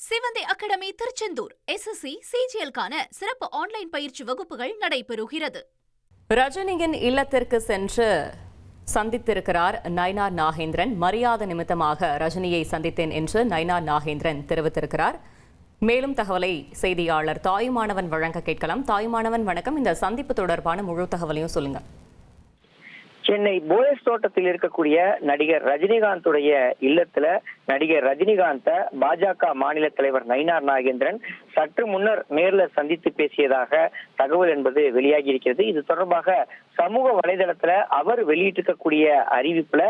சிவந்தி academy Tiruchendur SSC CGL-க்கான சிறப்பு online பயிற்சி வகுப்புகள் நடைபெறுகிறது. ரஜினியின் இல்லத்திற்கு சென்று சந்தித்திருக்கிறார் நயினார் நாகேந்திரன். மரியாதை நிமித்தமாக ரஜினியை சந்தித்தேன் என்று நயினார் நாகேந்திரன் தெரிவித்திருக்கிறார். மேலும் தகவலை செய்தியாளர் தாயுமானவன் வழங்க கேட்கலாம். தாயுமானவன் வணக்கம். இந்த சந்திப்பு தொடர்பான முழு தகவலையும் சொல்லுங்க. சென்னை போயஸ் தோட்டத்தில் இருக்கக்கூடிய நடிகர் ரஜினிகாந்துடைய இல்லத்துல நடிகர் ரஜினிகாந்த பாஜக மாநில தலைவர் நயினார் நாகேந்திரன் சற்று முன்னர் நேர்ல சந்தித்து பேசியதாக தகவல் என்பது வெளியாகி இருக்கிறது. இது தொடர்பாக சமூக வலைதளத்துல அவர் வெளியிட்டிருக்கக்கூடிய அறிவிப்புல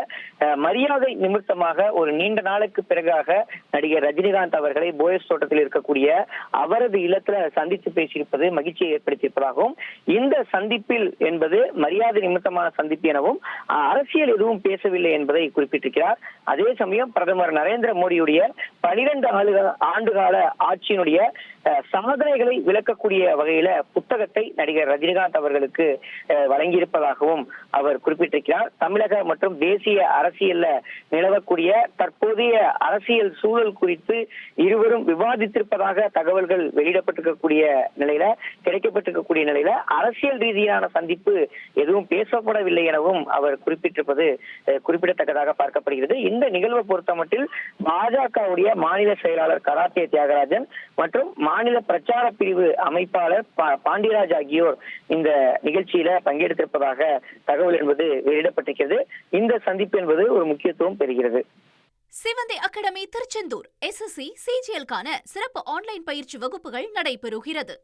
மரியாதை நிமித்தமாக ஒரு நீண்ட நாளுக்கு பிறகாக நடிகர் ரஜினிகாந்த் அவர்களை போயஸ் தோட்டத்தில் இருக்கக்கூடிய அவரது இல்லத்துல சந்தித்து பேசியிருப்பது மகிழ்ச்சியை ஏற்படுத்தியிருப்பதாகவும், இந்த சந்திப்பில் என்பது மரியாதை நிமித்தமான சந்திப்பு எனவும் அரசியல் எதுவும் பேசவில்லை என்பதை குறிப்பிட்டிருக்கிறார். அதே சமயம் பிரதமர் நரேந்திர மோடியுடைய 12 ஆண்டுகால ஆட்சியினுடைய சாதனைகளை விளக்கக்கூடிய வகையில புத்தகத்தை நடிகர் ரஜினிகாந்த் அவர்களுக்கு வழங்கியிருப்பதாகவும் அவர் குறிப்பிட்டிருக்கிறார். தமிழக மற்றும் தேசிய அரசியல்ல நிலவக்கூடிய தற்போதைய அரசியல் சூழல் குறித்து இருவரும் விவாதித்திருப்பதாக தகவல்கள் வெளியிடப்பட்டிருக்கக்கூடிய நிலையில கிடைக்கப்பட்டிருக்கக்கூடிய நிலையில அரசியல் ரீதியான சந்திப்பு எதுவும் பேசப்படவில்லை எனவும் அவர் குறிப்பிட்டிருப்பது குறிப்பிடத்தக்கதாக பார்க்கப்படுகிறது. இந்த நிகழ்வை பொறுத்தமட்டில் பாஜகவுடைய மாநில செயலாளர் கராத்தே தியாகராஜன் மற்றும் மாநில பிரச்சார பிரிவு அமைப்பாளர் பாண்டியராஜ் ஆகியோர் இந்த நிகழ்ச்சியில பங்கெடுத்திருப்பதாக தகவல் என்பது வெளியிடப்பட்டிருக்கிறது. இந்த சந்திப்பு என்பது ஒரு முக்கியத்துவம் பெறுகிறது. சிவந்தி அகாடமி திருச்செந்தூர் SSC CGL-க்கான சிறப்பு ஆன்லைன் பயிற்சி வகுப்புகள் நடைபெறுகிறது.